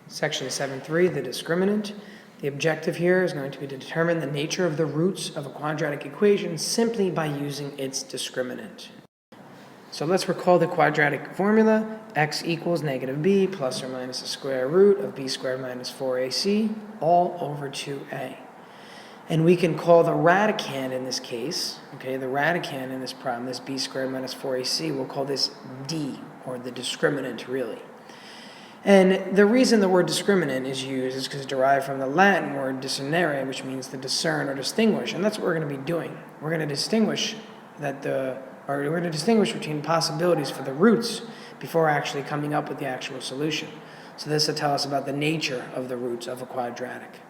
Section 7.3, the discriminant. The objective here is going to be to determine the nature of the roots of a quadratic equation simply by using its discriminant. So let's recall the quadratic formula. X equals negative b plus or minus the square root of b squared minus 4ac all over 2a. And we can call the radicand in this case, okay, the radicand in this problem, this b squared minus 4ac, we'll call this d, or the discriminant really. And the reason the word discriminant is used is because it's derived from the Latin word discernere, which means to discern or distinguish. And that's what we're going to be doing. We're going to distinguish between possibilities for the roots before actually coming up with the actual solution. So this will tell us about the nature of the roots of a quadratic.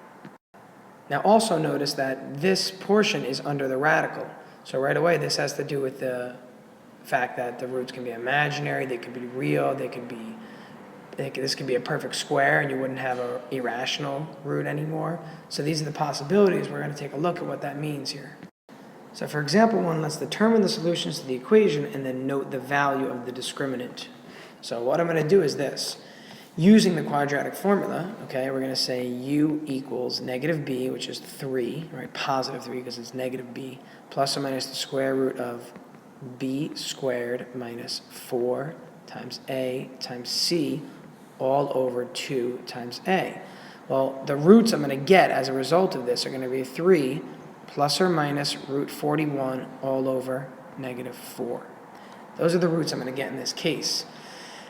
Now also notice that this portion is under the radical. So right away this has to do with the fact that the roots can be imaginary, they could be real, this could be a perfect square and you wouldn't have an irrational root anymore. So these are the possibilities. We're going to take a look at what that means here. So for example 1, let's determine the solutions to the equation and then note the value of the discriminant. So what I'm going to do is this. Using the quadratic formula, okay, we're going to say u equals negative b, which is 3, right, positive 3 because it's negative b, plus or minus the square root of b squared minus 4 times a times c all over 2 times a. Well, the roots I'm going to get as a result of this are going to be 3 plus or minus root 41 all over negative 4. Those are the roots I'm going to get in this case.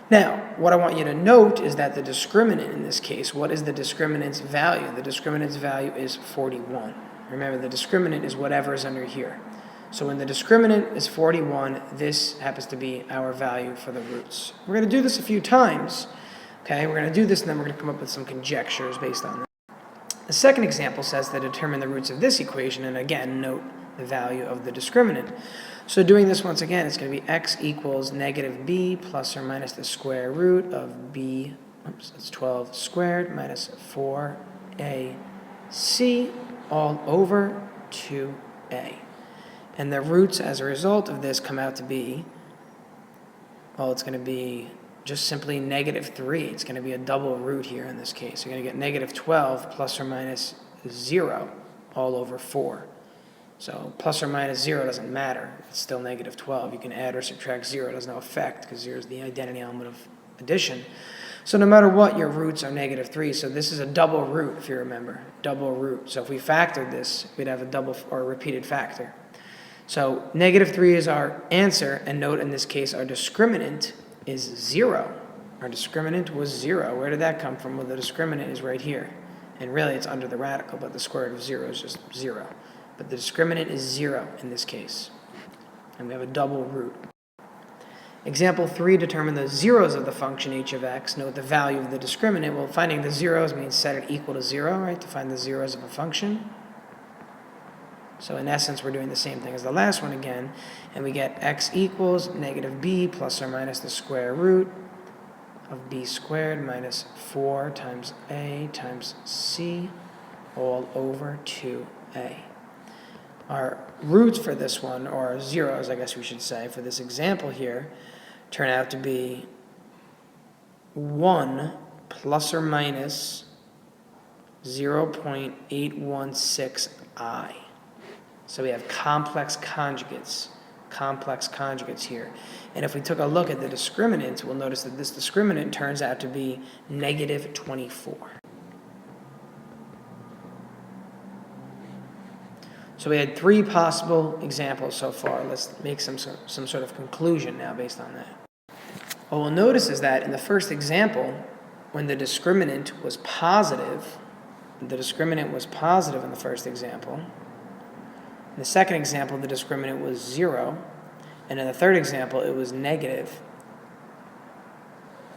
Now, what I want you to note is that the discriminant in this case, what is the discriminant's value? The discriminant's value is 41. Remember, the discriminant is whatever is under here. So when the discriminant is 41, this happens to be our value for the roots. We're going to do this a few times. Okay, we're going to do this and then we're going to come up with some conjectures based on that. The second example says to determine the roots of this equation, and again, note the value of the discriminant. So doing this once again, it's going to be x equals negative b plus or minus the square root of b, that's 12 squared minus 4ac all over 2a. And the roots as a result of this come out to be, well, it's going to be just simply negative 3. It's going to be a double root here in this case. You're going to get negative 12 plus or minus 0 all over 4. So plus or minus 0 doesn't matter. It's still negative 12. You can add or subtract 0. It has no effect because 0 is the identity element of addition. So no matter what, your roots are negative 3. So this is a double root, if you remember. Double root. So if we factored this, we'd have a double or a repeated factor. So negative 3 is our answer. And note in this case, our discriminant is 0. Our discriminant was 0. Where did that come from? Well, the discriminant is right here. And really, it's under the radical, but the square root of 0 is just 0. But the discriminant is 0 in this case. And we have a double root. Example 3, determine the zeros of the function h of x. Note the value of the discriminant. Well, finding the zeros means set it equal to 0, right, to find the zeros of a function. So in essence, we're doing the same thing as the last one again. And we get x equals negative b plus or minus the square root of b squared minus 4 times a times c all over 2a. Our roots for this one, or zeros, I guess we should say, for this example here, turn out to be 1 plus or minus 0.816i. So we have complex conjugates here. And if we took a look at the discriminant, we'll notice that this discriminant turns out to be negative 24. So we had 3 possible examples so far. Let's make some sort of conclusion now based on that. What we'll notice is that in the first example, when the discriminant was positive, in the first example. In the second example, the discriminant was 0. And in the third example, it was negative.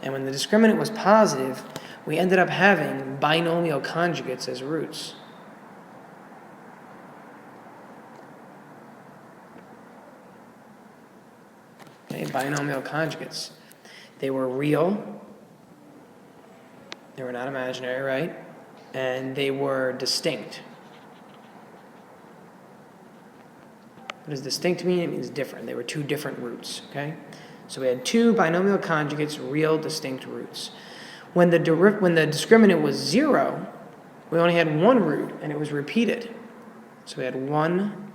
And when the discriminant was positive, we ended up having binomial conjugates as roots. Okay, binomial conjugates. They were real. They were not imaginary, right? And they were distinct. What does distinct mean? It means different. They were 2 different roots, okay? So we had 2 binomial conjugates, real distinct roots. When the discriminant was 0, we only had one root, and it was repeated. So we had one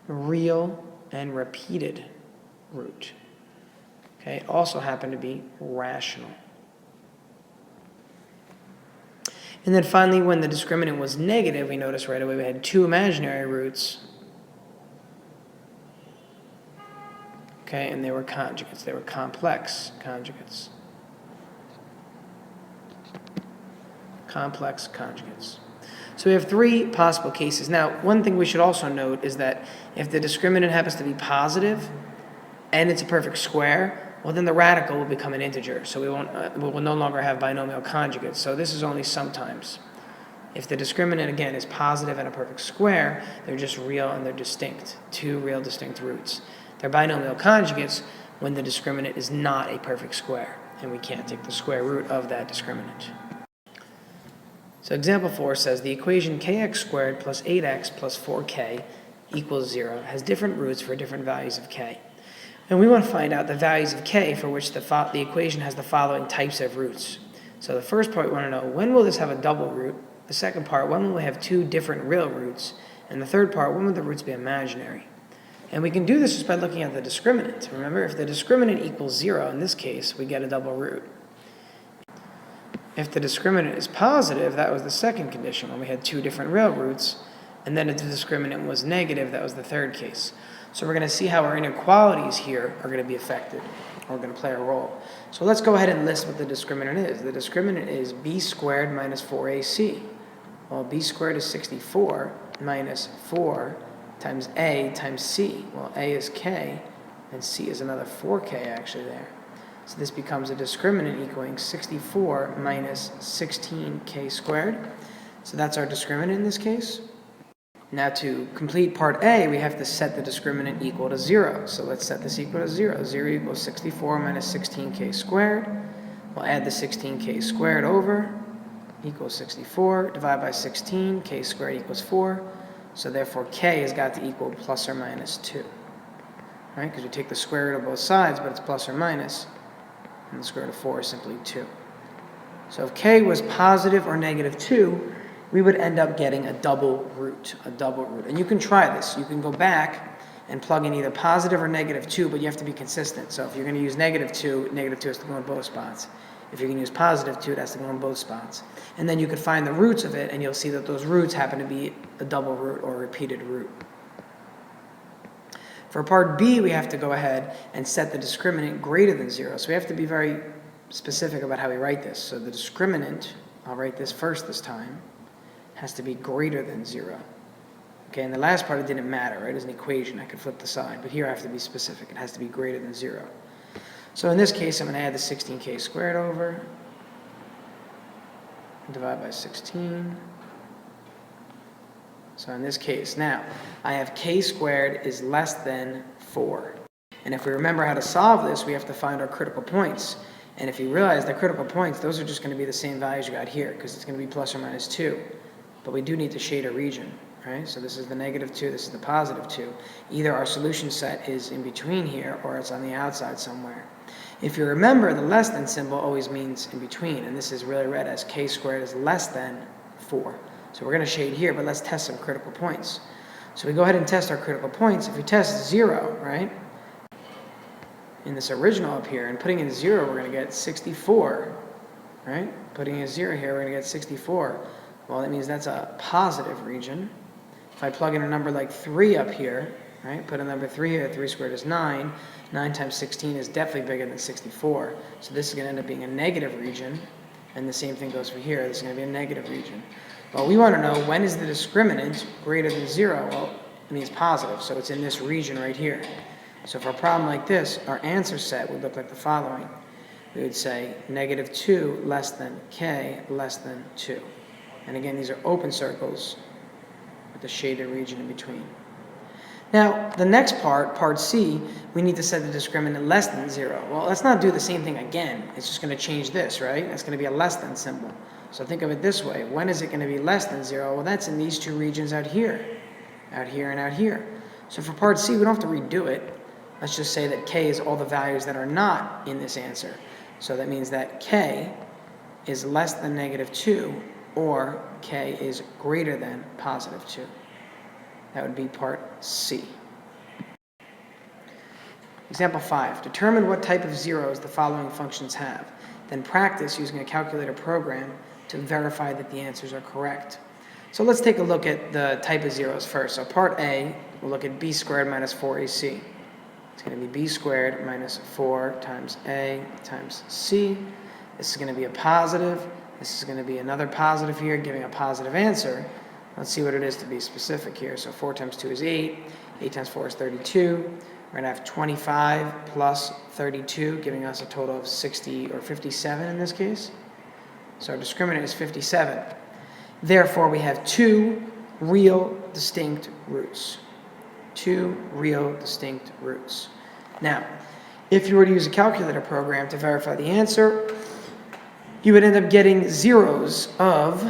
real and repeated root. Okay, it also happened to be rational. And then finally, when the discriminant was negative, we noticed right away we had two imaginary roots. Okay, and they were conjugates. They were complex conjugates. Complex conjugates. So we have three possible cases. Now, one thing we should also note is that if the discriminant happens to be positive and it's a perfect square, well, then the radical will become an integer. So we will no longer have binomial conjugates. So this is only sometimes. If the discriminant, again, is positive and a perfect square, they're just real and they're distinct. Two real distinct roots. They're binomial conjugates when the discriminant is not a perfect square, and we can't take the square root of that discriminant. So example 4 says the equation kx squared plus 8x plus 4k equals 0 has different roots for different values of k. And we want to find out the values of k for which the equation has the following types of roots. So the first part we want to know, when will this have a double root? The second part, when will we have two different real roots? And the third part, when will the roots be imaginary? And we can do this just by looking at the discriminant. Remember, if the discriminant equals 0, in this case, we get a double root. If the discriminant is positive, that was the second condition, when we had two different real roots. And then if the discriminant was negative, that was the third case. So we're going to see how our inequalities here are going to be affected, or going to play a role. So let's go ahead and list what the discriminant is. The discriminant is b squared minus 4ac. Well, b squared is 64 minus 4 times a times c. Well, a is k, and c is another 4k actually there. So this becomes a discriminant equaling 64 minus 16k squared. So that's our discriminant in this case. Now to complete part A, we have to set the discriminant equal to 0. So let's set this equal to 0. 0 equals 64 minus 16k squared. We'll add the 16k squared over, equals 64. Divide by 16, k squared equals 4. So therefore k has got to equal plus or minus 2. Right? Because we take the square root of both sides, but it's plus or minus. And the square root of 4 is simply 2. So if k was positive or negative 2, we would end up getting a double root. And you can try this. You can go back and plug in either positive or negative 2, but you have to be consistent. So if you're going to use negative 2 has to go in both spots. If you're going to use positive 2, it has to go in both spots. And then you could find the roots of it, and you'll see that those roots happen to be a double root or a repeated root. For part B, we have to go ahead and set the discriminant greater than 0. So we have to be very specific about how we write this. So the discriminant, I'll write this first this time, has to be greater than 0. Okay, and the last part, it didn't matter, right? It's an equation. I could flip the side. But here I have to be specific. It has to be greater than 0. So in this case, I'm going to add the 16k squared over. Divide by 16. So in this case, now, I have k squared is less than 4. And if we remember how to solve this, we have to find our critical points. And if you realize the critical points, those are just going to be the same values you got here, because it's going to be plus or minus 2. But we do need to shade a region, right? So this is the negative 2, this is the positive 2. Either our solution set is in between here, or it's on the outside somewhere. If you remember, the less than symbol always means in between, and this is really read as k squared is less than 4. So we're going to shade here, but let's test some critical points. So we go ahead and test our critical points. If we test 0, right, in this original up here, and putting in 0, we're going to get 64, right? Putting in 0 here, we're going to get 64. Well, that means that's a positive region. If I plug in a number like 3 up here, right, put a number 3 here, 3 squared is 9. 9 times 16 is definitely bigger than 64. So this is going to end up being a negative region. And the same thing goes for here. This is going to be a negative region. Well, we want to know, when is the discriminant greater than 0? Well, it means positive, so it's in this region right here. So for a problem like this, our answer set would look like the following. We would say negative 2 less than k less than 2. And again, these are open circles with the shaded region in between. Now, the next part, part C, we need to set the discriminant less than 0. Well, let's not do the same thing again. It's just going to change this, right? It's going to be a less than symbol. So think of it this way. When is it going to be less than 0? Well, that's in these two regions out here, and out here. So for part C, we don't have to redo it. Let's just say that k is all the values that are not in this answer. So that means that k is less than negative 2 or k is greater than positive 2. That would be part C. Example 5. Determine what type of zeros the following functions have. Then practice using a calculator program to verify that the answers are correct. So let's take a look at the type of zeros first. So part A, we'll look at b squared minus 4ac. It's going to be b squared minus 4 times a times c. This is going to be a positive. This is going to be another positive here, giving a positive answer. Let's see what it is to be specific here. So 4 times 2 is 8. 8 times 4 is 32. We're going to have 25 plus 32, giving us a total of 60 or 57 in this case. So our discriminant is 57. Therefore, we have two real distinct roots. Two real distinct roots. Now, if you were to use a calculator program to verify the answer, you would end up getting zeros of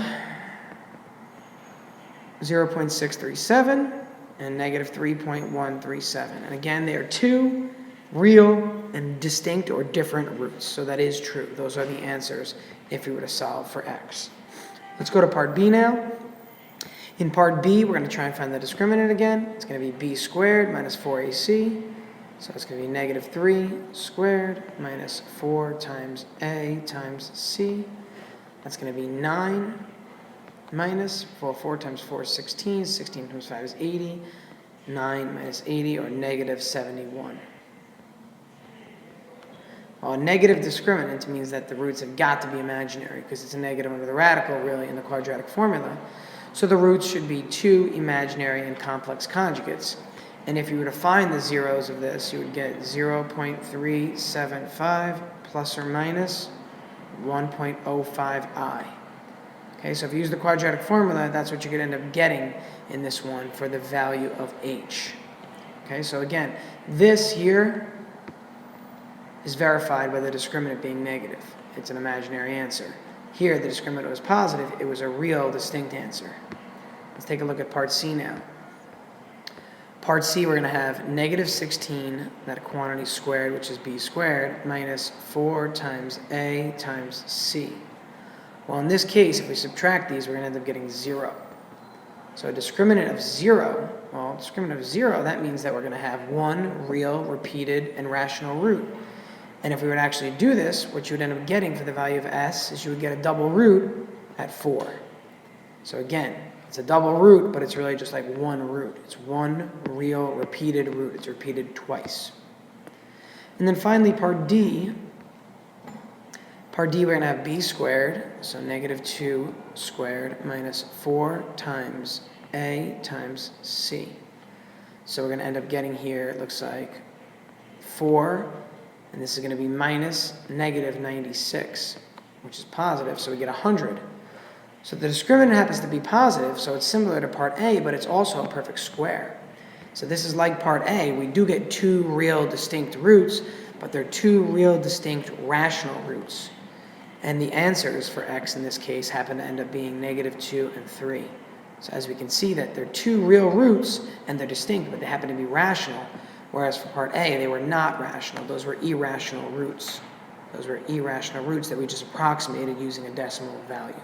0.637 and negative 3.137. And again, they are two real and distinct or different roots. So that is true. Those are the answers if we were to solve for x. Let's go to part B now. In part B, we're going to try and find the discriminant again. It's going to be b squared minus 4ac. So it's going to be negative 3 squared minus 4 times a times c. That's going to be 9 minus 4 times 4 is 16. 16 times 5 is 80. 9 minus 80, or negative 71. Well, a negative discriminant means that the roots have got to be imaginary because it's a negative under the radical, really, in the quadratic formula. So the roots should be two imaginary and complex conjugates. And if you were to find the zeros of this, you would get 0.375 plus or minus 1.05i. Okay, so if you use the quadratic formula, that's what you could end up getting in this one for the value of h. Okay, so again, this here is verified by the discriminant being negative. It's an imaginary answer. Here, the discriminant was positive. It was a real, distinct answer. Let's take a look at part C now. Part C, we're going to have negative 16, that quantity squared, which is b squared, minus 4 times a times c. Well, in this case, if we subtract these, we're going to end up getting 0. So a discriminant of 0, well, discriminant of 0, that means that we're going to have one real, repeated, and rational root. And if we would actually do this, what you would end up getting for the value of s is you would get a double root at 4. So again, it's a double root, but it's really just like one root. It's one real, repeated root. It's repeated twice. And then finally, part D. Part D, we're going to have b squared, so negative 2 squared minus 4 times a times c. So we're going to end up getting here, it looks like 4, and this is going to be minus negative 96, which is positive, so we get 100. So the discriminant happens to be positive, so it's similar to part A, but it's also a perfect square. So this is like part A. We do get two real distinct roots, but they're two real distinct rational roots. And the answers for x in this case happen to end up being negative 2 and 3. So as we can see that they're two real roots and they're distinct, but they happen to be rational. Whereas for part A, they were not rational. Those were irrational roots. Those were irrational roots that we just approximated using a decimal value.